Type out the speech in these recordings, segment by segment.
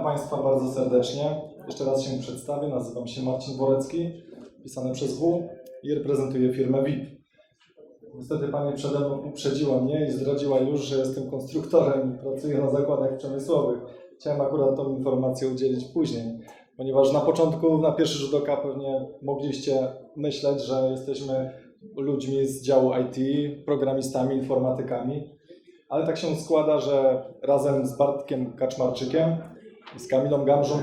Państwa bardzo serdecznie. Jeszcze raz się przedstawię. Nazywam się Marcin Borecki, pisane przez W i reprezentuję firmę VIP. Niestety Pani przede mną uprzedziła mnie i zdradziła już, że jestem konstruktorem i pracuję na zakładach przemysłowych. Chciałem akurat tą informację udzielić później, ponieważ na początku, na pierwszy rzut oka pewnie mogliście myśleć, że jesteśmy ludźmi z działu IT, programistami, informatykami. Ale tak się składa, że razem z Bartkiem Kaczmarczykiem i z Kamilą Gamżą,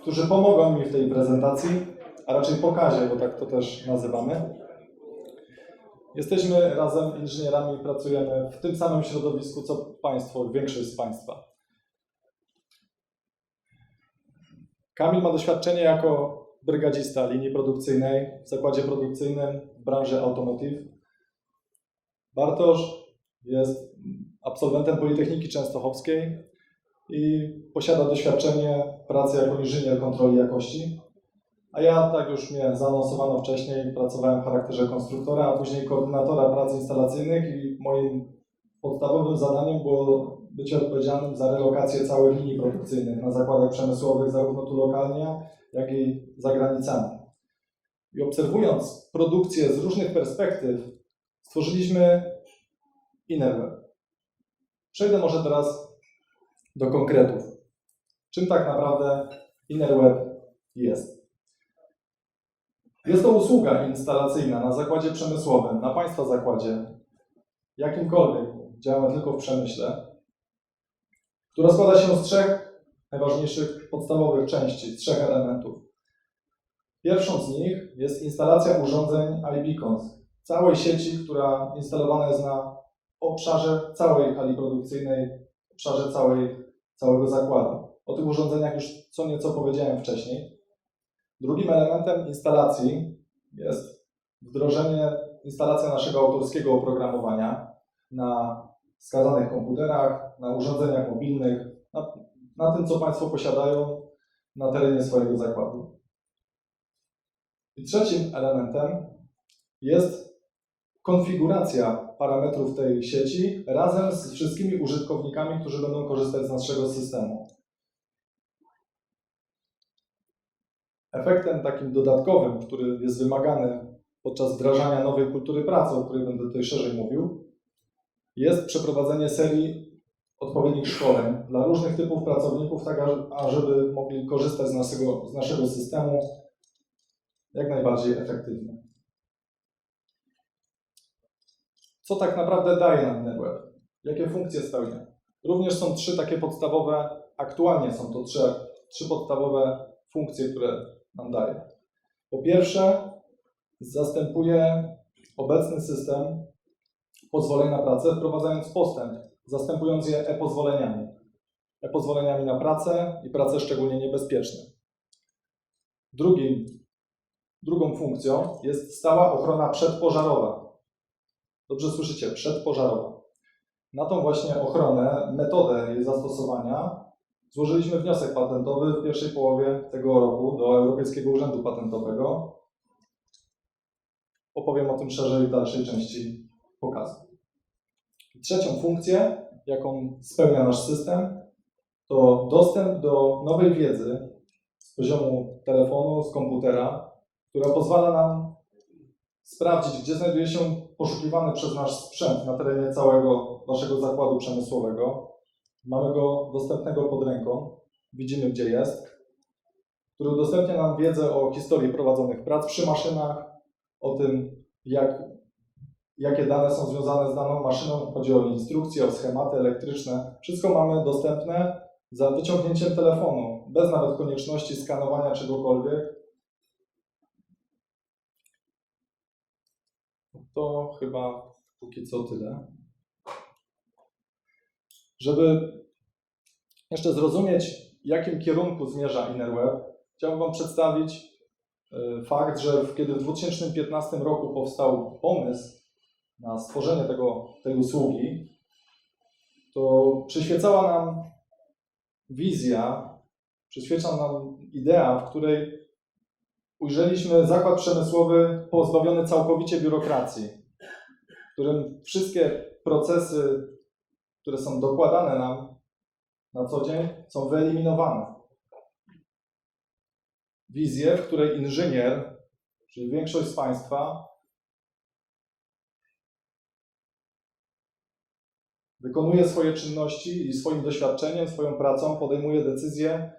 którzy pomogą mi w tej prezentacji, a raczej pokazie, bo tak to też nazywamy. Jesteśmy razem inżynierami i pracujemy w tym samym środowisku, co Państwo, większość z Państwa. Kamil ma doświadczenie jako brygadzista linii produkcyjnej w zakładzie produkcyjnym w branży automotive. Bartosz jest absolwentem Politechniki Częstochowskiej i posiada doświadczenie pracy jako inżynier kontroli jakości. A ja, tak już mnie zaanonsowano wcześniej, pracowałem w charakterze konstruktora, a później koordynatora prac instalacyjnych i moim podstawowym zadaniem było być odpowiedzialnym za relokację całych linii produkcyjnych na zakładach przemysłowych, zarówno tu lokalnie, jak i za granicami. I obserwując produkcję z różnych perspektyw, stworzyliśmy InnerWeb. Przejdę może teraz do konkretów. Czym tak naprawdę InnerWeb jest? Jest to usługa instalacyjna na zakładzie przemysłowym, na Państwa zakładzie, jakimkolwiek, działamy tylko w przemyśle, która składa się z trzech najważniejszych podstawowych części, z trzech elementów. Pierwszą z nich jest instalacja urządzeń iBeacons, całej sieci, która instalowana jest na obszarze całej hali produkcyjnej, obszarze całego zakładu. O tych urządzeniach już co nieco powiedziałem wcześniej. Drugim elementem instalacji jest instalacja naszego autorskiego oprogramowania na wskazanych komputerach, na urządzeniach mobilnych, na tym, co Państwo posiadają na terenie swojego zakładu. I trzecim elementem jest konfiguracja parametrów tej sieci razem z wszystkimi użytkownikami, którzy będą korzystać z naszego systemu. Efektem takim dodatkowym, który jest wymagany podczas wdrażania nowej kultury pracy, o której będę tutaj szerzej mówił, jest przeprowadzenie serii odpowiednich szkoleń dla różnych typów pracowników, tak ażeby mogli korzystać z naszego systemu jak najbardziej efektywnie. Co tak naprawdę daje nam InnerWeb? Jakie funkcje spełnia? Również są trzy takie podstawowe, aktualnie są to trzy podstawowe funkcje, które nam daje. Po pierwsze, zastępuje obecny system pozwoleń na pracę, wprowadzając postęp, zastępując je e-pozwoleniami. E-pozwoleniami na pracę i pracę szczególnie niebezpieczną. Drugą funkcją jest stała ochrona przedpożarowa. Dobrze słyszycie, przedpożarowa. Na tą właśnie ochronę, metodę jej zastosowania złożyliśmy wniosek patentowy w pierwszej połowie tego roku do Europejskiego Urzędu Patentowego. Opowiem o tym szerzej w dalszej części pokazu. Trzecią funkcję, jaką spełnia nasz system, to dostęp do nowej wiedzy z poziomu telefonu, z komputera, która pozwala nam sprawdzić, gdzie znajduje się poszukiwany przez nasz sprzęt na terenie całego naszego zakładu przemysłowego. Mamy go dostępnego pod ręką, widzimy, gdzie jest, który udostępnia nam wiedzę o historii prowadzonych prac przy maszynach, o tym, jakie dane są związane z daną maszyną, chodzi o instrukcje, o schematy elektryczne. Wszystko mamy dostępne za wyciągnięciem telefonu, bez nawet konieczności skanowania czegokolwiek. To chyba póki co tyle. Żeby jeszcze zrozumieć, w jakim kierunku zmierza InnerWeb, chciałbym Wam przedstawić fakt, że kiedy w 2015 roku powstał pomysł na stworzenie tej usługi, to przyświecała nam wizja, przyświeca nam idea, w której ujrzeliśmy zakład przemysłowy pozbawiony całkowicie biurokracji, w którym wszystkie procesy, które są dokładane nam na co dzień, są wyeliminowane. wizję, w której inżynier, czyli większość z Państwa, wykonuje swoje czynności i swoim doświadczeniem, swoją pracą podejmuje decyzje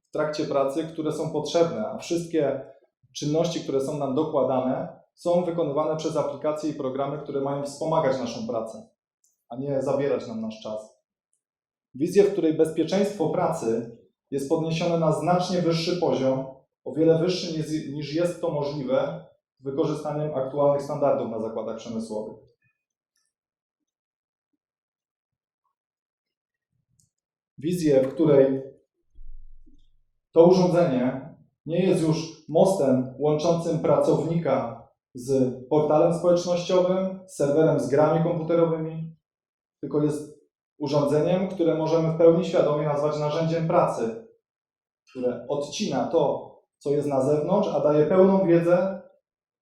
w trakcie pracy, które są potrzebne, a wszystkie czynności, które są nam dokładane, są wykonywane przez aplikacje i programy, które mają wspomagać naszą pracę, a nie zabierać nam nasz czas. Wizję, w której bezpieczeństwo pracy jest podniesione na znacznie wyższy poziom, o wiele wyższy niż jest to możliwe z wykorzystaniem aktualnych standardów na zakładach przemysłowych. Wizję, w której to urządzenie nie jest już mostem łączącym pracownika z portalem społecznościowym, z serwerem z grami komputerowymi, tylko jest urządzeniem, które możemy w pełni świadomie nazwać narzędziem pracy, które odcina to, co jest na zewnątrz, a daje pełną wiedzę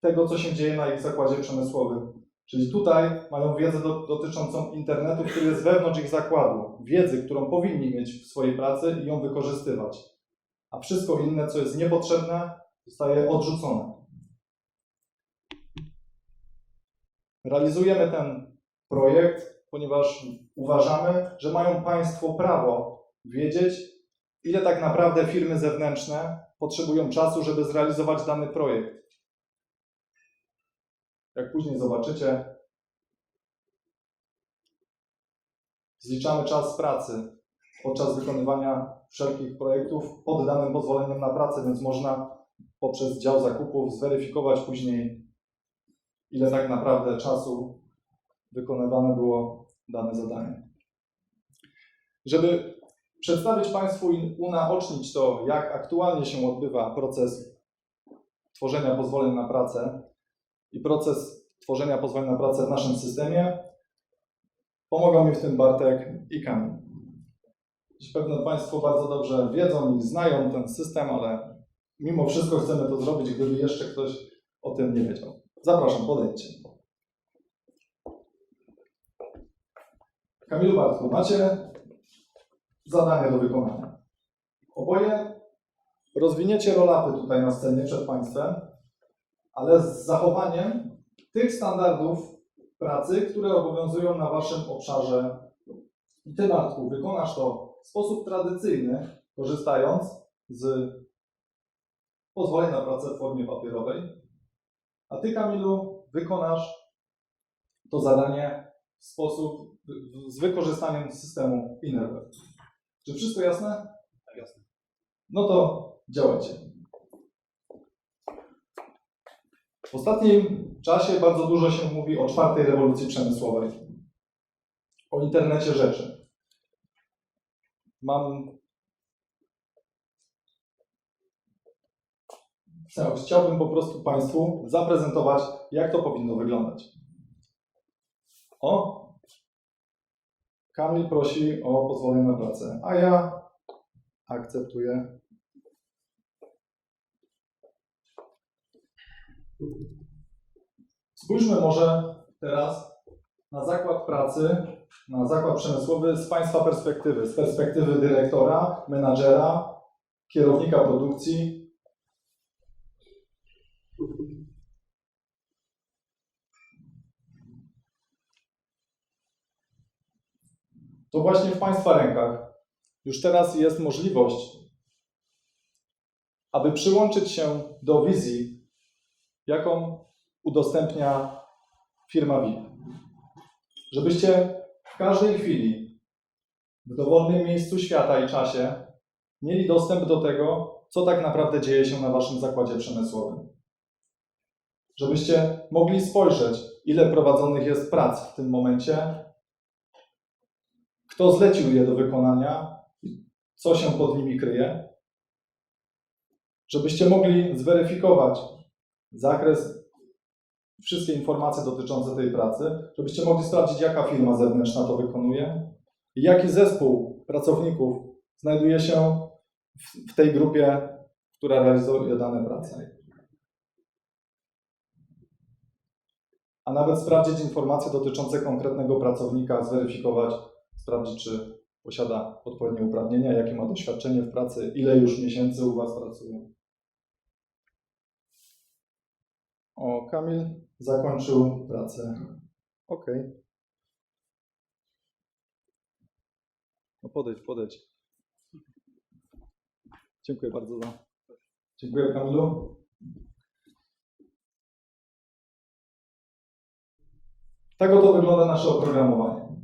tego, co się dzieje na ich zakładzie przemysłowym. Czyli tutaj mają wiedzę dotyczącą internetu, który jest wewnątrz ich zakładu. Wiedzę, którą powinni mieć w swojej pracy i ją wykorzystywać. A wszystko inne, co jest niepotrzebne, zostaje odrzucone. Realizujemy ten projekt, ponieważ uważamy, że mają Państwo prawo wiedzieć, ile tak naprawdę firmy zewnętrzne potrzebują czasu, żeby zrealizować dany projekt. Jak później zobaczycie, zliczamy czas pracy podczas wykonywania wszelkich projektów pod danym pozwoleniem na pracę, więc można poprzez dział zakupów zweryfikować później, ile tak naprawdę czasu wykonywane było dane zadanie. Żeby przedstawić Państwu i unaocznić to, jak aktualnie się odbywa proces tworzenia pozwoleń na pracę i proces tworzenia pozwoleń na pracę w naszym systemie, pomogą mi w tym Bartek i Kamil. Pewnie Państwo bardzo dobrze wiedzą i znają ten system, ale mimo wszystko chcemy to zrobić, gdyby jeszcze ktoś o tym nie wiedział. Zapraszam, podejdźcie. Kamilu, Bartku, macie zadanie do wykonania. Oboje rozwiniecie roll-upy tutaj na scenie przed Państwem, ale z zachowaniem tych standardów pracy, które obowiązują na Waszym obszarze. I Ty, Bartku, wykonasz to w sposób tradycyjny, korzystając z pozwoleń na pracę w formie papierowej, a Ty, Kamilu, wykonasz to zadanie w sposób z wykorzystaniem systemu InnerWeb. Czy wszystko jasne? Tak, jasne. No to działajcie. W ostatnim czasie bardzo dużo się mówi o czwartej rewolucji przemysłowej, o internecie rzeczy. Chciałbym po prostu Państwu zaprezentować, jak to powinno wyglądać. Kamil prosi o pozwolenie na pracę, a ja akceptuję. Spójrzmy może teraz na zakład pracy, na zakład przemysłowy z Państwa perspektywy, z perspektywy dyrektora, menadżera, kierownika produkcji. To właśnie w Państwa rękach już teraz jest możliwość, aby przyłączyć się do wizji, jaką udostępnia firma VIP. Żebyście w każdej chwili, w dowolnym miejscu świata i czasie mieli dostęp do tego, co tak naprawdę dzieje się na Waszym zakładzie przemysłowym. Żebyście mogli spojrzeć, ile prowadzonych jest prac w tym momencie, kto zlecił je do wykonania, co się pod nimi kryje, żebyście mogli zweryfikować zakres, wszystkie informacje dotyczące tej pracy, żebyście mogli sprawdzić, jaka firma zewnętrzna to wykonuje i jaki zespół pracowników znajduje się w tej grupie, która realizuje dane prace. A nawet sprawdzić informacje dotyczące konkretnego pracownika, zweryfikować, sprawdzić, czy posiada odpowiednie uprawnienia, jakie ma doświadczenie w pracy, ile już miesięcy u Was pracuje. O, Kamil zakończył pracę. OK. No podejdź. Dziękuję bardzo za... Dziękuję, Kamilu. Tak oto wygląda nasze oprogramowanie.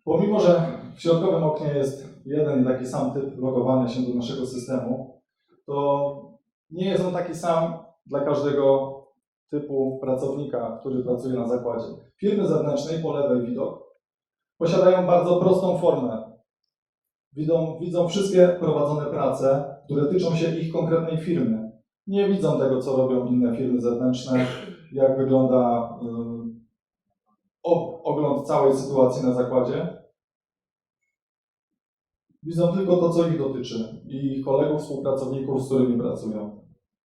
Pomimo, że w środkowym oknie jest jeden i taki sam typ logowania się do naszego systemu, to nie jest on taki sam dla każdego typu pracownika, który pracuje na zakładzie. Firmy zewnętrznej, po lewej widok, posiadają bardzo prostą formę. Widzą wszystkie prowadzone prace, które tyczą się ich konkretnej firmy. Nie widzą tego, co robią inne firmy zewnętrzne, jak wygląda ogląd całej sytuacji na zakładzie. Widzą tylko to, co ich dotyczy i ich kolegów, współpracowników, z którymi pracują.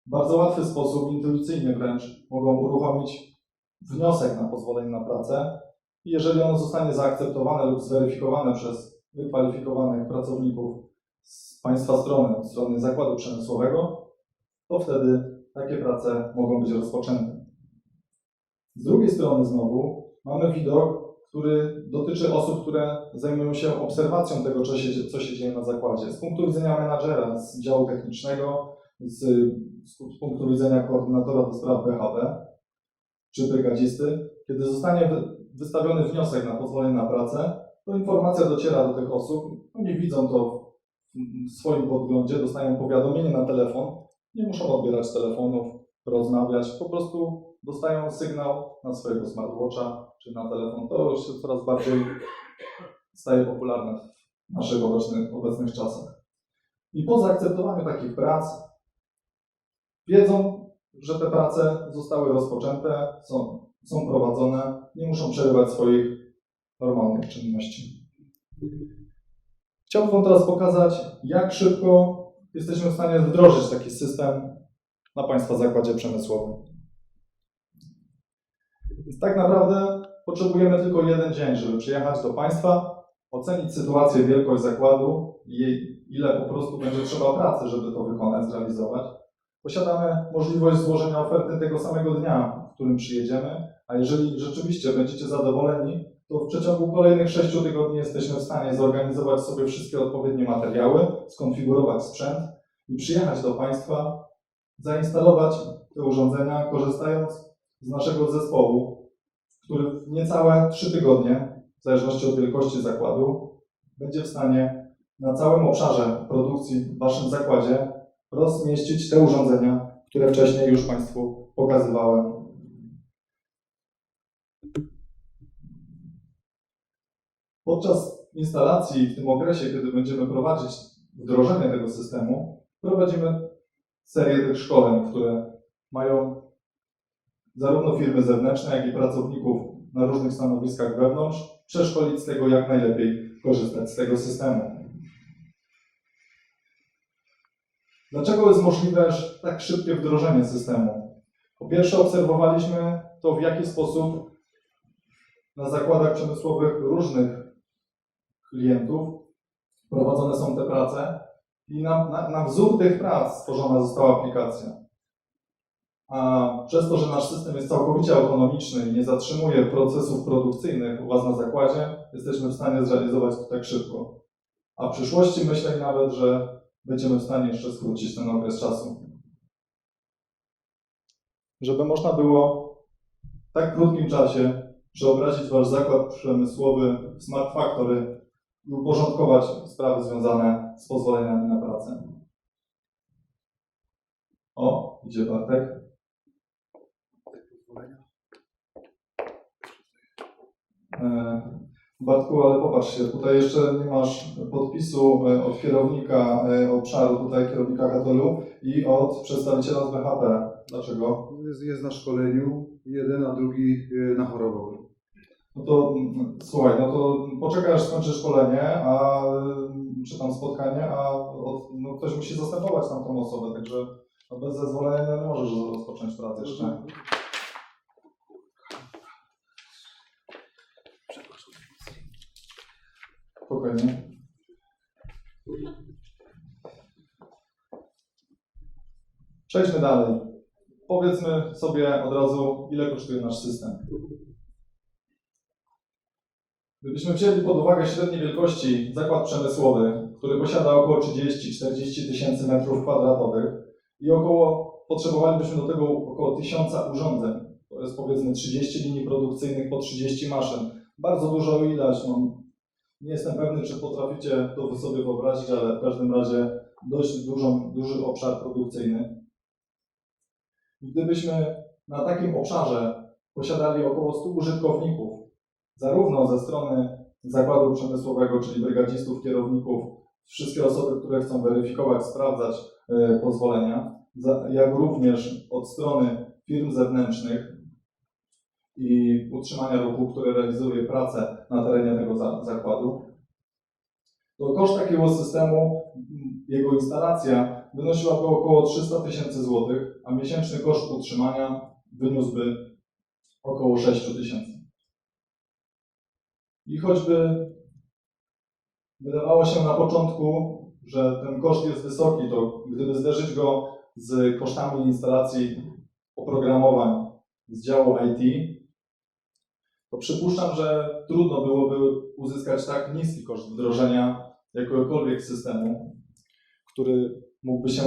W bardzo łatwy sposób, intuicyjnie wręcz, mogą uruchomić wniosek na pozwolenie na pracę i jeżeli ono zostanie zaakceptowane lub zweryfikowane przez wykwalifikowanych pracowników z Państwa strony, od strony zakładu przemysłowego, to wtedy takie prace mogą być rozpoczęte. Z drugiej strony znowu mamy widok, który dotyczy osób, które zajmują się obserwacją tego, co się dzieje na zakładzie. Z punktu widzenia menadżera, z działu technicznego, z punktu widzenia koordynatora do spraw BHP czy brygadzisty. Kiedy zostanie wystawiony wniosek na pozwolenie na pracę, to informacja dociera do tych osób. Oni widzą to w swoim podglądzie, dostają powiadomienie na telefon. Nie muszą odbierać telefonów, rozmawiać, po prostu dostają sygnał na swojego smartwatcha czy na telefon. To już się coraz bardziej staje popularne w naszych obecnych czasach. I po zaakceptowaniu takich prac wiedzą, że te prace zostały rozpoczęte, są prowadzone, nie muszą przerywać swoich normalnych czynności. Chciałbym Wam teraz pokazać, jak szybko jesteśmy w stanie wdrożyć taki system na Państwa zakładzie przemysłowym. Więc tak naprawdę potrzebujemy tylko jeden dzień, żeby przyjechać do Państwa, ocenić sytuację, wielkość zakładu i ile po prostu będzie trzeba pracy, żeby to wykonać, zrealizować. Posiadamy możliwość złożenia oferty tego samego dnia, w którym przyjedziemy, a jeżeli rzeczywiście będziecie zadowoleni, to w przeciągu kolejnych 6 tygodni jesteśmy w stanie zorganizować sobie wszystkie odpowiednie materiały, skonfigurować sprzęt i przyjechać do Państwa, zainstalować te urządzenia, korzystając z naszego zespołu, który w niecałe 3 tygodnie, w zależności od wielkości zakładu, będzie w stanie na całym obszarze produkcji w Waszym zakładzie rozmieścić te urządzenia, które wcześniej już Państwu pokazywałem. Podczas instalacji, w tym okresie, kiedy będziemy prowadzić wdrożenie tego systemu, prowadzimy serię tych szkoleń, które mają zarówno firmy zewnętrzne, jak i pracowników na różnych stanowiskach wewnątrz, przeszkolić z tego, jak najlepiej korzystać z tego systemu. Dlaczego jest możliwe tak szybkie wdrożenie systemu? Po pierwsze, obserwowaliśmy to, w jaki sposób na zakładach przemysłowych różnych klientów prowadzone są te prace i na wzór tych prac stworzona została aplikacja. A przez to, że nasz system jest całkowicie autonomiczny i nie zatrzymuje procesów produkcyjnych u Was na zakładzie, jesteśmy w stanie zrealizować to tak szybko. A w przyszłości myślę nawet, że będziemy w stanie jeszcze skrócić ten okres czasu. Żeby można było w tak krótkim czasie przeobrazić Wasz zakład przemysłowy w Smart Factory i uporządkować sprawy związane z pozwoleniami na pracę. O, idzie Bartek. Bartku, ale popatrz się, tutaj jeszcze nie masz podpisu od kierownika obszaru, tutaj kierownika hotelu i od przedstawiciela z BHP. Dlaczego? Jest na szkoleniu jeden, a drugi na chorobowym. No to słuchaj, no to poczekaj, aż skończy szkolenie, czy tam spotkanie, no ktoś musi zastępować tamtą osobę, także bez zezwolenia nie możesz rozpocząć pracy jeszcze. Spokojnie. Przejdźmy dalej. powiedzmy sobie od razu, ile kosztuje nasz system. Gdybyśmy wzięli pod uwagę średniej wielkości zakład przemysłowy, który posiada około 30-40 tysięcy metrów kwadratowych i potrzebowalibyśmy do tego około 1000 urządzeń. To jest powiedzmy 30 linii produkcyjnych po 30 maszyn. Bardzo dużo ilość. Nie jestem pewny, czy potraficie to sobie wyobrazić, ale w każdym razie dość duży obszar produkcyjny. Gdybyśmy na takim obszarze posiadali około 100 użytkowników, zarówno ze strony zakładu przemysłowego, czyli brygadzistów, kierowników, wszystkie osoby, które chcą weryfikować, sprawdzać pozwolenia, jak również od strony firm zewnętrznych i utrzymania ruchu, które realizuje pracę na terenie tego zakładu, to koszt takiego systemu, jego instalacja wynosiłaby około 300 tysięcy złotych, a miesięczny koszt utrzymania wyniósłby około 6 tysięcy. I choćby wydawało się na początku, że ten koszt jest wysoki, to gdyby zderzyć go z kosztami instalacji oprogramowań z działu IT, to przypuszczam, że trudno byłoby uzyskać tak niski koszt wdrożenia jakiegokolwiek systemu, który mógłby się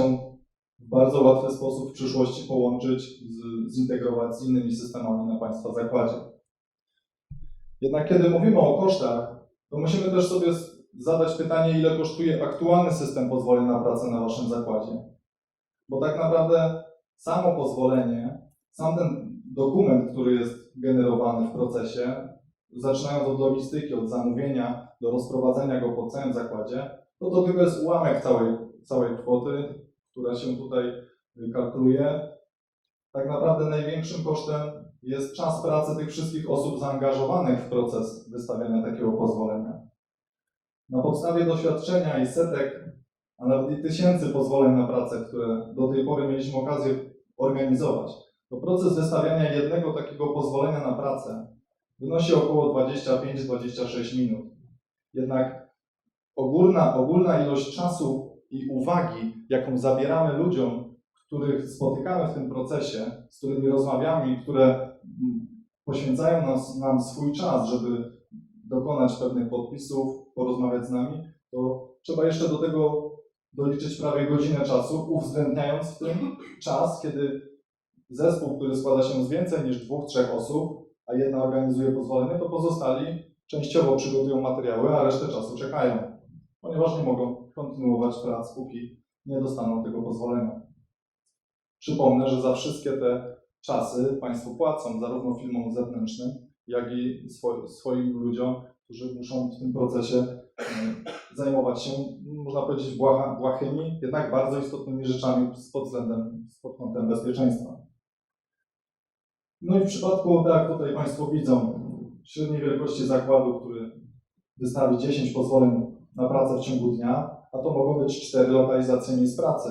w bardzo łatwy sposób w przyszłości połączyć, zintegrować z innymi systemami na Państwa zakładzie. Jednak kiedy mówimy o kosztach, to musimy też sobie zadać pytanie, ile kosztuje aktualny system pozwoleń na pracę na Waszym zakładzie. Bo tak naprawdę samo pozwolenie, sam ten dokument, który jest generowany w procesie, zaczynając od logistyki, od zamówienia do rozprowadzenia go po całym zakładzie, to tylko jest ułamek całej kwoty, która się tutaj kalkuluje. Tak naprawdę największym kosztem jest czas pracy tych wszystkich osób zaangażowanych w proces wystawiania takiego pozwolenia. Na podstawie doświadczenia i setek, a nawet i tysięcy pozwoleń na pracę, które do tej pory mieliśmy okazję organizować, to proces wystawiania jednego takiego pozwolenia na pracę wynosi około 25-26 minut. Jednak ogólna ilość czasu i uwagi, jaką zabieramy ludziom, których spotykamy w tym procesie, z którymi rozmawiamy i które poświęcają nam swój czas, żeby dokonać pewnych podpisów, porozmawiać z nami, to trzeba jeszcze do tego doliczyć prawie godzinę czasu, uwzględniając w tym czas, kiedy zespół, który składa się z więcej niż 2-3 osób, a jedna organizuje pozwolenie, to pozostali częściowo przygotują materiały, a resztę czasu czekają, ponieważ nie mogą kontynuować prac, póki nie dostaną tego pozwolenia. Przypomnę, że za wszystkie te czasy Państwo płacą zarówno firmom zewnętrznym, jak i swoim ludziom, którzy muszą w tym procesie zajmować się, można powiedzieć, błahymi, jednak bardzo istotnymi rzeczami pod kątem bezpieczeństwa. No i w przypadku, tak jak tutaj Państwo widzą, średniej wielkości zakładu, który wystawi 10 pozwoleń na pracę w ciągu dnia, a to mogą być 4 lokalizacje miejsc pracy.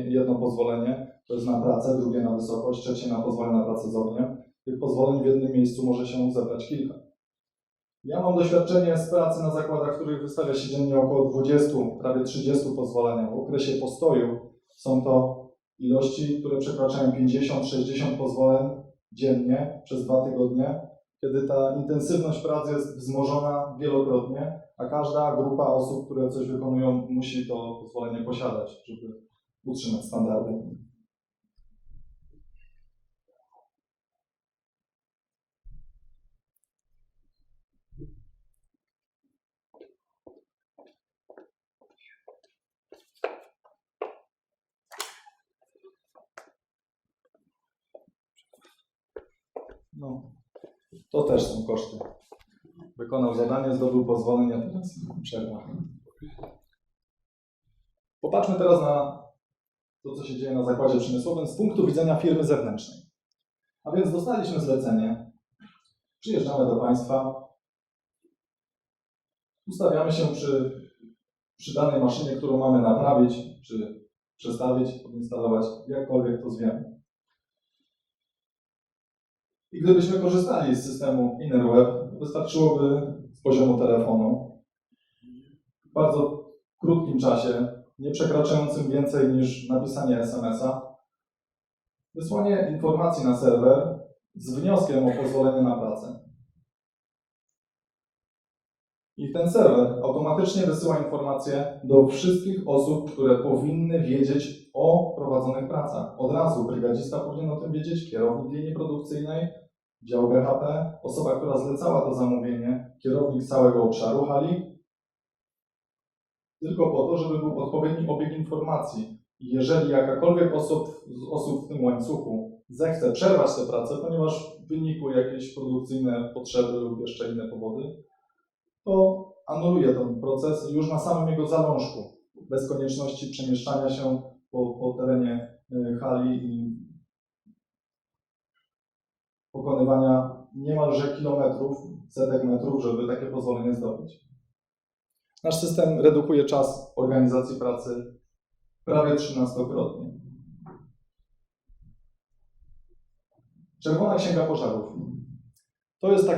Jedno pozwolenie to jest na pracę, drugie na wysokość, trzecie na pozwolenie na pracę z ogniem. Tych pozwoleń w jednym miejscu może się zebrać kilka. Ja mam doświadczenie z pracy na zakładach, w których wystawia się dziennie około 20, prawie 30 pozwoleń. W okresie postoju są to ilości, które przekraczają 50-60 pozwoleń dziennie przez 2 tygodnie, kiedy ta intensywność pracy jest wzmożona wielokrotnie, a każda grupa osób, które coś wykonują, musi to pozwolenie posiadać, żeby utrzymać standardy. No, to też są koszty. Wykonał zadanie, zdobył pozwolenie, teraz przerwa. Popatrzmy teraz na to, co się dzieje na zakładzie przemysłowym z punktu widzenia firmy zewnętrznej. A więc dostaliśmy zlecenie, przyjeżdżamy do Państwa, ustawiamy się przy danej maszynie, którą mamy naprawić, czy przestawić, odinstalować, jakkolwiek to zwiemy. I gdybyśmy korzystali z systemu InnerWeb, wystarczyłoby z poziomu telefonu w bardzo krótkim czasie, nie przekraczającym więcej niż napisanie SMS-a, Wysłanie informacji na serwer z wnioskiem o pozwolenie na pracę. I ten serwer automatycznie wysyła informacje do wszystkich osób, które powinny wiedzieć o prowadzonych pracach. Od razu brygadzista powinien o tym wiedzieć, kierownik linii produkcyjnej, dział BHP, osoba, która zlecała to zamówienie, kierownik całego obszaru hali, tylko po to, żeby był odpowiedni obieg informacji. I jeżeli jakakolwiek osób w tym łańcuchu zechce przerwać tę pracę, ponieważ wynikły jakieś produkcyjne potrzeby lub jeszcze inne powody, to anuluje ten proces już na samym jego zalążku, bez konieczności przemieszczania się po terenie hali i pokonywania niemalże kilometrów, setek metrów, żeby takie pozwolenie zdobyć. Nasz system redukuje czas organizacji pracy prawie 13-krotnie. Czerwona Księga Pożarów. To jest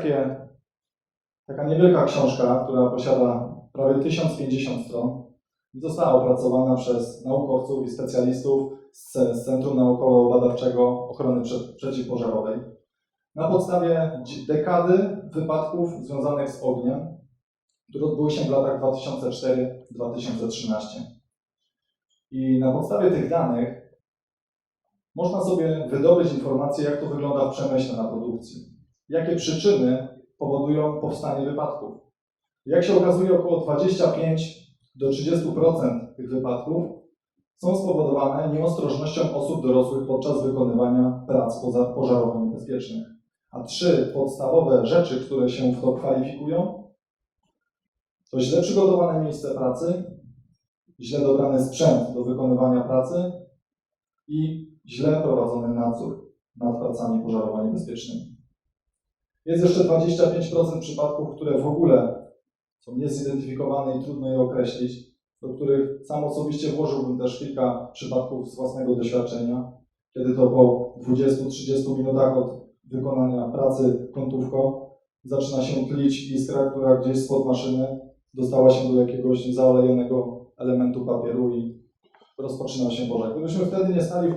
taka niewielka książka, która posiada prawie 1050 stron i została opracowana przez naukowców i specjalistów z Centrum Naukowo-Badawczego Ochrony Przeciwpożarowej na podstawie dekady wypadków związanych z ogniem, które odbyły się w latach 2004-2013. I na podstawie tych danych można sobie wydobyć informacje, jak to wygląda w przemyśle na produkcji. Jakie przyczyny powodują powstanie wypadków. Jak się okazuje, około 25 do 30% tych wypadków są spowodowane nieostrożnością osób dorosłych podczas wykonywania prac pożarowo niebezpiecznych. A 3 podstawowe rzeczy, które się w to kwalifikują, to źle przygotowane miejsce pracy, źle dobrany sprzęt do wykonywania pracy i źle prowadzony nadzór nad pracami pożarowo niebezpiecznymi. Jest jeszcze 25% przypadków, które w ogóle są niezidentyfikowane i trudno je określić, do których sam osobiście włożyłbym też kilka przypadków z własnego doświadczenia, kiedy to po 20-30 minutach od wykonania pracy kątówką zaczyna się tlić iskra, która gdzieś spod maszyny dostała się do jakiegoś zaolejonego elementu papieru i rozpoczynał się pożar. Gdybyśmy wtedy nie stali w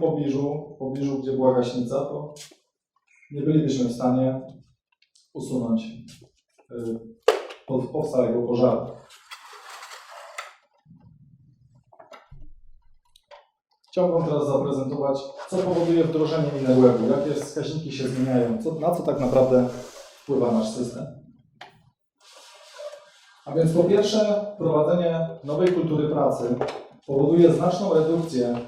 pobliżu, gdzie była gaśnica, to nie bylibyśmy w stanie usunąć powstałego pożaru. Chciałbym teraz zaprezentować, co powoduje wdrożenie InnerWebu, jakie wskaźniki się zmieniają, na co tak naprawdę wpływa nasz system. A więc po pierwsze, wprowadzenie nowej kultury pracy powoduje znaczną redukcję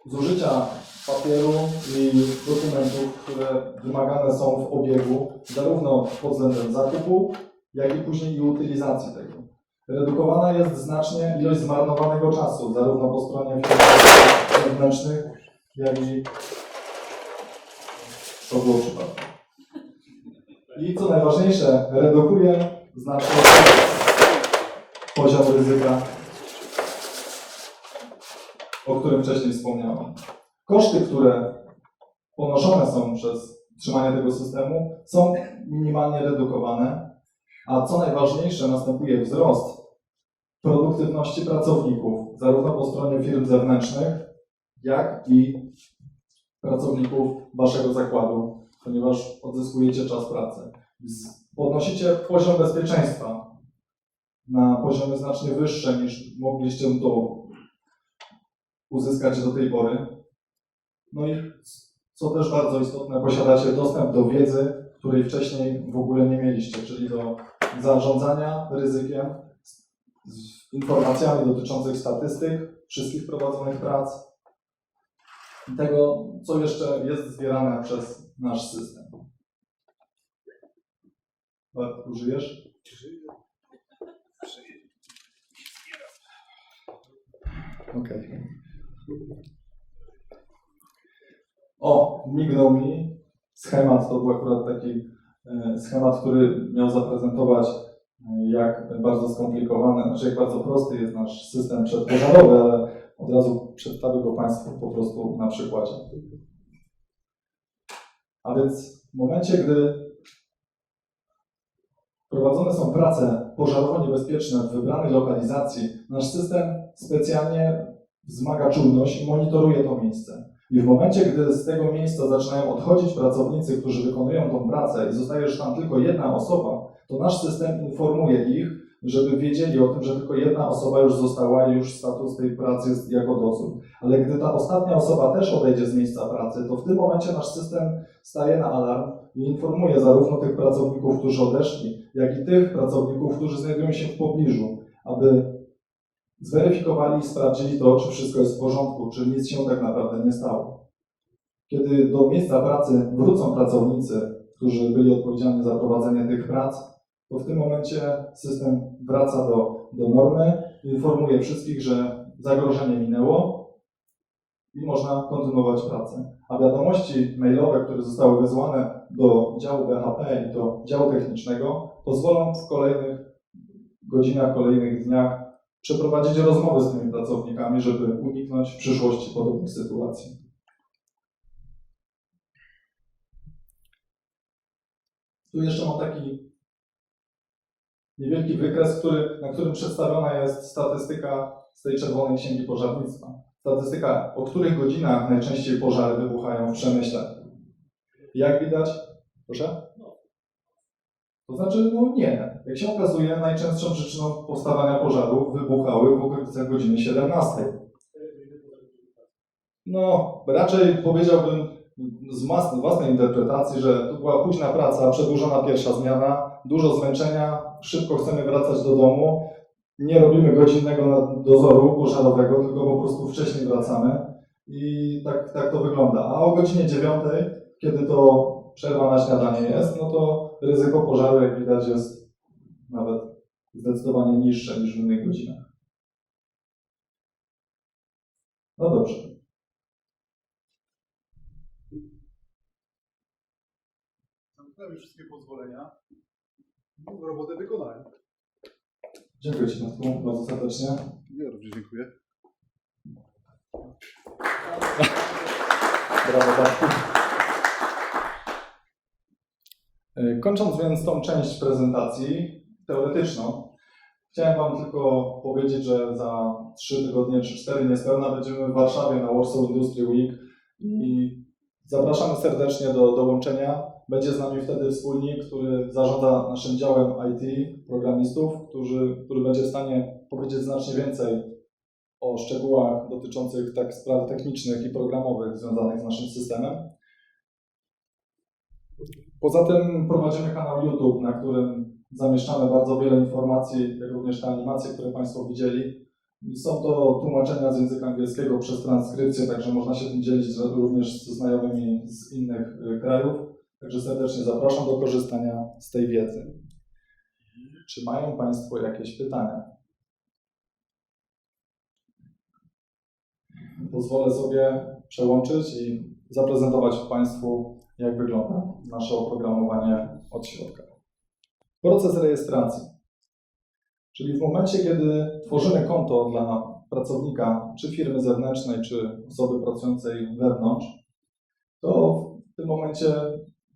zużycia papieru i dokumentów, które wymagane są w obiegu, zarówno pod względem zakupu, jak i później i utylizacji tego. Redukowana jest znacznie ilość zmarnowanego czasu, zarówno po stronie firm wewnętrznych, jak i to było przypadku. I co najważniejsze, redukuje znacznie poziom ryzyka, o którym wcześniej wspomniałem. Koszty, które ponoszone są przez utrzymanie tego systemu, są minimalnie redukowane, a co najważniejsze, następuje wzrost produktywności pracowników, zarówno po stronie firm zewnętrznych, jak i pracowników waszego zakładu, ponieważ odzyskujecie czas pracy. Podnosicie poziom bezpieczeństwa na poziomie znacznie wyższe niż mogliście to uzyskać do tej pory. No i co też bardzo istotne, posiadacie dostęp do wiedzy, której wcześniej w ogóle nie mieliście, czyli do zarządzania ryzykiem, z informacjami dotyczących statystyk, wszystkich prowadzonych prac i tego, co jeszcze jest zbierane przez nasz system. Bartku, żyjesz? Okej. O, mignął mi schemat, to był akurat taki schemat, który miał zaprezentować, jak bardzo skomplikowany, znaczy jak bardzo prosty jest nasz system przedpożarowy, ale od razu przedstawię go Państwu po prostu na przykładzie. A więc w momencie, gdy prowadzone są prace pożarowo niebezpieczne w wybranej lokalizacji, nasz system specjalnie wzmaga czujność i monitoruje to miejsce. I w momencie, gdy z tego miejsca zaczynają odchodzić pracownicy, którzy wykonują tą pracę i zostaje już tam tylko jedna osoba, to nasz system informuje ich, żeby wiedzieli o tym, że tylko jedna osoba już została i już status tej pracy jest jako dozór. Ale gdy ta ostatnia osoba też odejdzie z miejsca pracy, to w tym momencie nasz system staje na alarm i informuje zarówno tych pracowników, którzy odeszli, jak i tych pracowników, którzy znajdują się w pobliżu, aby zweryfikowali i sprawdzili to, czy wszystko jest w porządku, czy nic się tak naprawdę nie stało. Kiedy do miejsca pracy wrócą pracownicy, którzy byli odpowiedzialni za prowadzenie tych prac, to w tym momencie system wraca do normy, informuje wszystkich, że zagrożenie minęło i można kontynuować pracę. A wiadomości mailowe, które zostały wysłane do działu BHP i do działu technicznego, pozwolą w kolejnych godzinach, kolejnych dniach przeprowadzić rozmowy z tymi pracownikami, żeby uniknąć w przyszłości podobnych sytuacji. Tu jeszcze mam taki niewielki wykres, na którym przedstawiona jest statystyka z tej czerwonej księgi pożarnictwa. Statystyka, o których godzinach najczęściej pożary wybuchają w przemyśle. Jak widać, proszę? To znaczy, no nie. Jak się okazuje, najczęstszą przyczyną powstawania pożarów wybuchały w okolicach godziny 17. No, raczej powiedziałbym z własnej interpretacji, że to była późna praca, przedłużona pierwsza zmiana, dużo zmęczenia, szybko chcemy wracać do domu, nie robimy godzinnego dozoru pożarowego, tylko po prostu wcześniej wracamy i tak to wygląda. A o godzinie 9, kiedy to przerwa na śniadanie jest, no to ryzyko pożaru, jak widać, jest nawet zdecydowanie niższe niż w innych godzinach. No dobrze. Zamknęły wszystkie pozwolenia. Robotę wykonałem. Dziękuję Ci, Matku, bardzo serdecznie. Ja również dziękuję. Brawo, Bartku. Kończąc więc tą część prezentacji teoretyczną, chciałem Wam tylko powiedzieć, że za 3 tygodnie czy 4 niespełna będziemy w Warszawie na Warsaw Industry Week i zapraszamy serdecznie do dołączenia. Będzie z nami wtedy wspólnik, który zarządza naszym działem IT, programistów, który będzie w stanie powiedzieć znacznie więcej o szczegółach dotyczących spraw technicznych i programowych związanych z naszym systemem. Poza tym prowadzimy kanał YouTube, na którym zamieszczamy bardzo wiele informacji, jak również te animacje, które Państwo widzieli. Są to tłumaczenia z języka angielskiego przez transkrypcję, także można się tym dzielić również ze znajomymi z innych krajów. Także serdecznie zapraszam do korzystania z tej wiedzy. Czy mają Państwo jakieś pytania? Pozwolę sobie przełączyć i zaprezentować Państwu, jak wygląda nasze oprogramowanie od środka. Proces rejestracji. Czyli w momencie, kiedy tworzymy konto dla pracownika, czy firmy zewnętrznej, czy osoby pracującej wewnątrz, to w tym momencie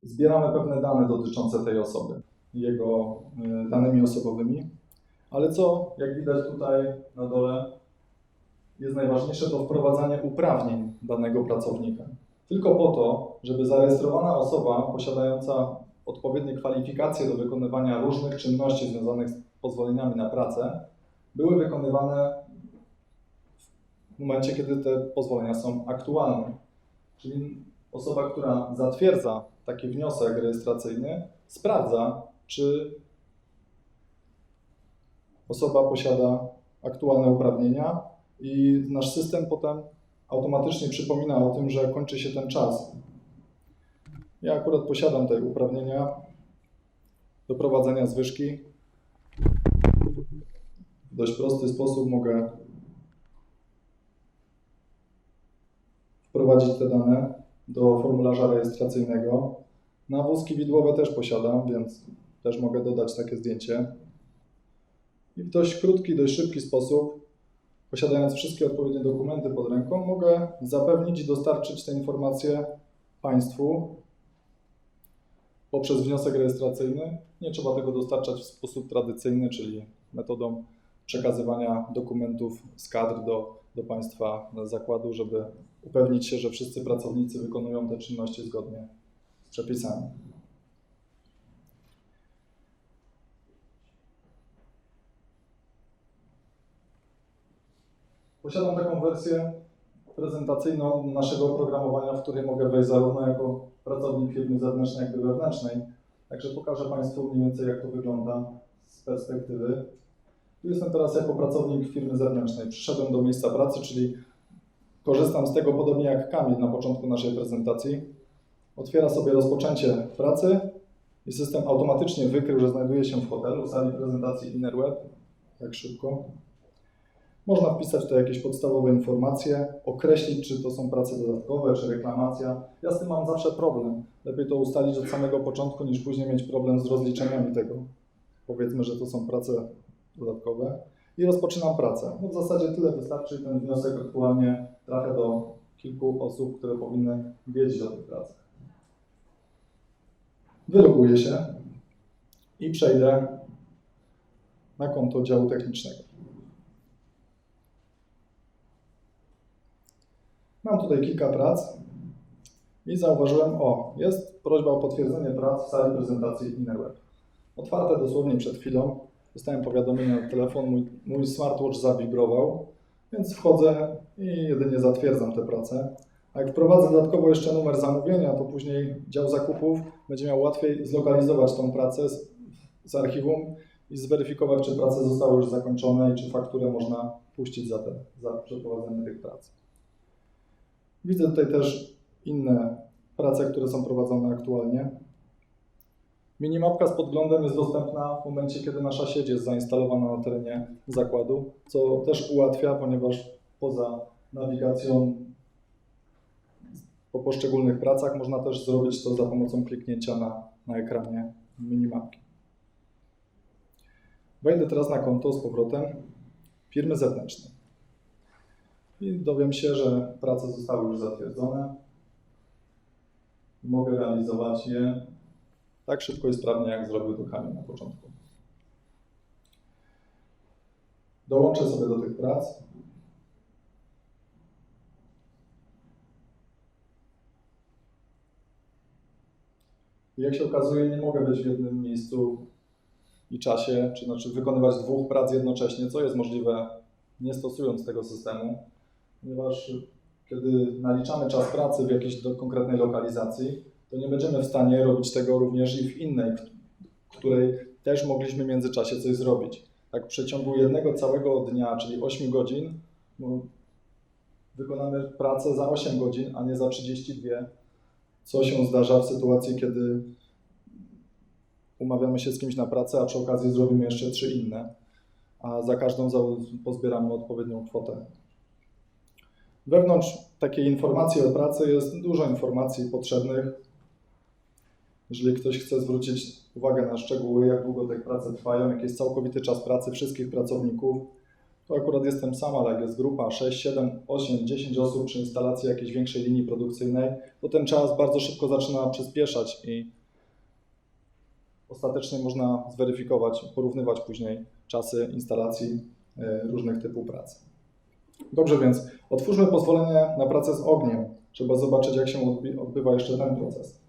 zbieramy pewne dane dotyczące tej osoby, jego danymi osobowymi, ale co, jak widać tutaj na dole, jest najważniejsze, to wprowadzanie uprawnień danego pracownika. Tylko po to, żeby zarejestrowana osoba posiadająca odpowiednie kwalifikacje do wykonywania różnych czynności związanych z pozwoleniami na pracę były wykonywane w momencie, kiedy te pozwolenia są aktualne. Czyli osoba, która zatwierdza taki wniosek rejestracyjny, sprawdza, czy osoba posiada aktualne uprawnienia i nasz system potem automatycznie przypomina o tym, że kończy się ten czas. Ja akurat posiadam te uprawnienia do prowadzenia zwyżki. W dość prosty sposób mogę wprowadzić te dane do formularza rejestracyjnego. Na wózki widłowe też posiadam, więc też mogę dodać takie zdjęcie. I w dość krótki, dość szybki sposób, posiadając wszystkie odpowiednie dokumenty pod ręką, mogę zapewnić i dostarczyć te informacje Państwu poprzez wniosek rejestracyjny. Nie trzeba tego dostarczać w sposób tradycyjny, czyli metodą przekazywania dokumentów z kadr do Państwa zakładu, żeby upewnić się, że wszyscy pracownicy wykonują te czynności zgodnie z przepisami. Posiadam taką wersję prezentacyjną naszego oprogramowania, w której mogę wejść zarówno jako pracownik firmy zewnętrznej, jak i wewnętrznej. Także pokażę Państwu mniej więcej, jak to wygląda z perspektywy. Tu jestem teraz jako pracownik firmy zewnętrznej. Przyszedłem do miejsca pracy, czyli korzystam z tego podobnie jak Kamil na początku naszej prezentacji. Otwiera sobie rozpoczęcie pracy i system automatycznie wykrył, że znajduje się w hotelu, w sali prezentacji InnerWeb. Tak szybko. Można wpisać tutaj jakieś podstawowe informacje, określić, czy to są prace dodatkowe, czy reklamacja. Ja z tym mam zawsze problem. Lepiej to ustalić od samego początku, niż później mieć problem z rozliczeniami tego. Powiedzmy, że to są prace dodatkowe. I rozpoczynam pracę. No w zasadzie tyle wystarczy i ten wniosek aktualnie trafia do kilku osób, które powinny wiedzieć o tych pracach. Wyloguję się i przejdę na konto działu technicznego. Mam tutaj kilka prac i zauważyłem, jest prośba o potwierdzenie prac w sali prezentacji InnerWeb. Otwarte dosłownie przed chwilą, dostałem powiadomienie na telefon, mój smartwatch zawibrował, więc wchodzę i jedynie zatwierdzam tę pracę. A jak wprowadzę dodatkowo jeszcze numer zamówienia, to później dział zakupów będzie miał łatwiej zlokalizować tą pracę z archiwum i zweryfikować, czy prace zostały już zakończone i czy fakturę można puścić za przeprowadzenie tych prac. Widzę tutaj też inne prace, które są prowadzone aktualnie. Minimapka z podglądem jest dostępna w momencie, kiedy nasza sieć jest zainstalowana na terenie zakładu, co też ułatwia, ponieważ poza nawigacją po poszczególnych pracach można też zrobić to za pomocą kliknięcia na ekranie minimapki. Wejdę teraz na konto z powrotem firmy zewnętrznej. I dowiem się, że prace zostały już zatwierdzone. Mogę realizować je tak szybko i sprawnie, jak zrobił to Kamil na początku. Dołączę sobie do tych prac. I jak się okazuje, nie mogę być w jednym miejscu i czasie, czy znaczy wykonywać dwóch prac jednocześnie, co jest możliwe nie stosując tego systemu, ponieważ kiedy naliczamy czas pracy w jakiejś konkretnej lokalizacji, to nie będziemy w stanie robić tego również i w innej, w której też mogliśmy w międzyczasie coś zrobić. Tak w przeciągu jednego całego dnia, czyli 8 godzin, wykonamy pracę za 8 godzin, a nie za 32, co się zdarza w sytuacji, kiedy umawiamy się z kimś na pracę, a przy okazji zrobimy jeszcze 3 inne, a za każdą pozbieramy odpowiednią kwotę. Wewnątrz takiej informacji o pracy jest dużo informacji potrzebnych. Jeżeli ktoś chce zwrócić uwagę na szczegóły, jak długo te prace trwają, jaki jest całkowity czas pracy wszystkich pracowników, to akurat jestem sam, ale jak jest grupa 6, 7, 8, 10 osób przy instalacji jakiejś większej linii produkcyjnej, to ten czas bardzo szybko zaczyna przyspieszać i ostatecznie można zweryfikować, porównywać później czasy instalacji różnych typów pracy. Dobrze, więc otwórzmy pozwolenie na pracę z ogniem. Trzeba zobaczyć, jak się odbywa jeszcze ten proces.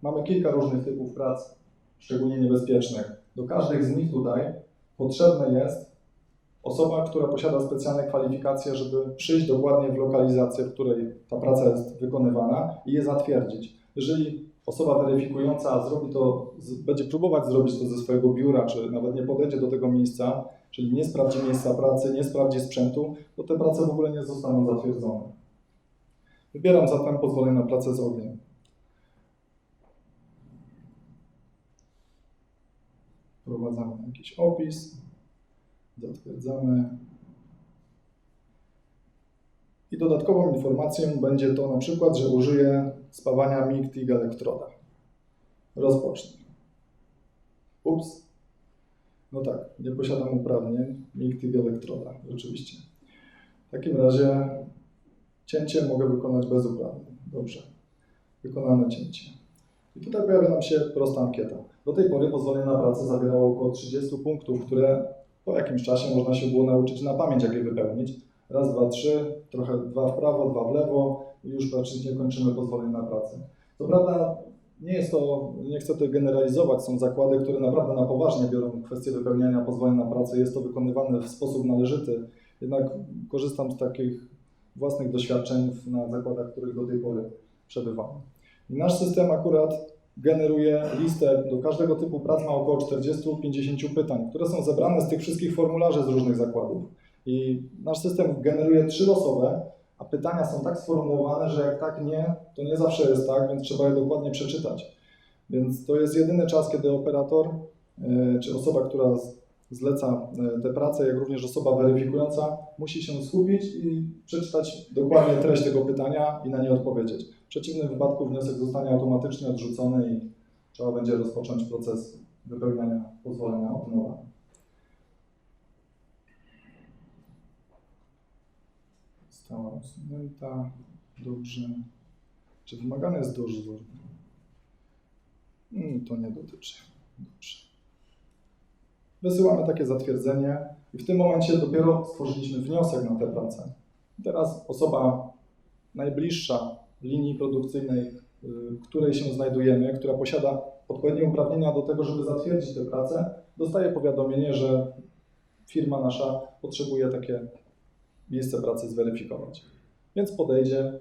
Mamy kilka różnych typów prac, szczególnie niebezpiecznych. Do każdych z nich tutaj potrzebna jest osoba, która posiada specjalne kwalifikacje, żeby przyjść dokładnie w lokalizację, w której ta praca jest wykonywana i je zatwierdzić. Jeżeli osoba weryfikująca zrobi to, będzie próbować zrobić to ze swojego biura, czy nawet nie podejdzie do tego miejsca, czyli nie sprawdzi miejsca pracy, nie sprawdzi sprzętu, to te prace w ogóle nie zostaną zatwierdzone. Wybieram zatem pozwolenie na pracę z ogniem. Wprowadzamy jakiś opis, zatwierdzamy. I dodatkową informacją będzie to na przykład, że użyję spawania MIG-TIG elektroda. Rozpocznij. Ups. No tak, nie posiadam uprawnień MIG-TIG elektroda, rzeczywiście. W takim razie cięcie mogę wykonać bez uprawnień. Dobrze. Wykonamy cięcie. I tutaj pojawia nam się prosta ankieta. Do tej pory pozwolenie na pracę zawierało około 30 punktów, które po jakimś czasie można się było nauczyć na pamięć, jak je wypełnić. Raz, dwa, trzy, trochę dwa w prawo, dwa w lewo i już praktycznie kończymy pozwolenie na pracę. To prawda, nie jest to, nie chcę tutaj generalizować, są zakłady, które naprawdę na poważnie biorą kwestię wypełniania pozwolenia na pracę, jest to wykonywane w sposób należyty, jednak korzystam z takich własnych doświadczeń na zakładach, w których do tej pory przebywamy. I nasz system akurat generuje listę, do każdego typu prac ma około 40-50 pytań, które są zebrane z tych wszystkich formularzy z różnych zakładów. I nasz system generuje 3 losowe, a pytania są tak sformułowane, że jak tak nie, to nie zawsze jest tak, więc trzeba je dokładnie przeczytać. Więc to jest jedyny czas, kiedy operator, czy osoba, która zleca tę pracę, jak również osoba weryfikująca, musi się skupić i przeczytać dokładnie treść tego pytania i na nie odpowiedzieć. W przeciwnym wypadku wniosek zostanie automatycznie odrzucony i trzeba będzie rozpocząć proces wypełniania pozwolenia od nowa. Została usunięta. Dobrze. Czy wymagany jest dozór? To nie dotyczy. Dobrze. Wysyłamy takie zatwierdzenie i w tym momencie dopiero stworzyliśmy wniosek na tę pracę. Teraz osoba najbliższa linii produkcyjnej, w której się znajdujemy, która posiada odpowiednie uprawnienia do tego, żeby zatwierdzić tę pracę, dostaje powiadomienie, że firma nasza potrzebuje takie miejsce pracy zweryfikować. Więc podejdzie,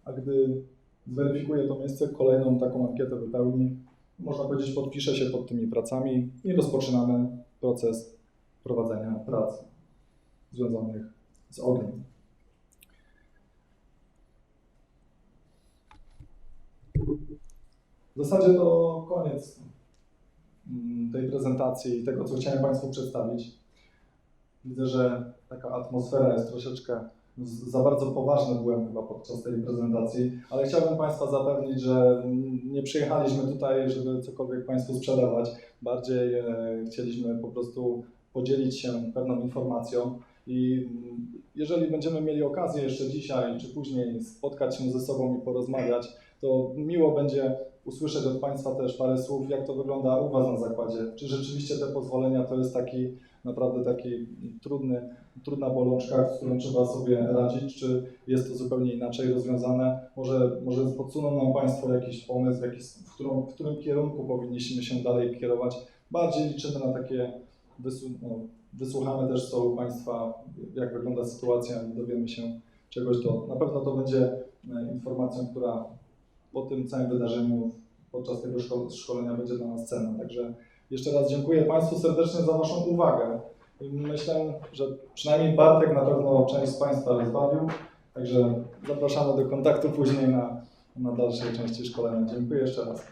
a gdy zweryfikuje to miejsce, kolejną taką ankietę wypełni, można powiedzieć, podpisze się pod tymi pracami i rozpoczynamy proces prowadzenia prac związanych z ogniem. W zasadzie to koniec tej prezentacji i tego, co chciałem Państwu przedstawić. Widzę, że taka atmosfera jest troszeczkę, za bardzo poważny byłem chyba podczas tej prezentacji, ale chciałbym Państwa zapewnić, że nie przyjechaliśmy tutaj, żeby cokolwiek Państwu sprzedawać. Bardziej chcieliśmy po prostu podzielić się pewną informacją i jeżeli będziemy mieli okazję jeszcze dzisiaj czy później spotkać się ze sobą i porozmawiać, to miło będzie usłyszeć od Państwa też parę słów, jak to wygląda u Was na zakładzie. Czy rzeczywiście te pozwolenia to jest naprawdę taki trudna bolączka, z którą trzeba sobie radzić, czy jest to zupełnie inaczej rozwiązane? Może podsuną nam Państwo jakiś pomysł, w którym kierunku powinniśmy się dalej kierować. Bardziej liczymy na takie, wysłuchamy też co u Państwa, jak wygląda sytuacja i dowiemy się czegoś, to na pewno to będzie informacją, która po tym całym wydarzeniu, podczas tego szkolenia będzie dla nas cenna. Także jeszcze raz dziękuję Państwu serdecznie za Waszą uwagę. Myślę, że przynajmniej Bartek na pewno część z Państwa rozbawił, także zapraszamy do kontaktu później na dalszej części szkolenia. Dziękuję jeszcze raz.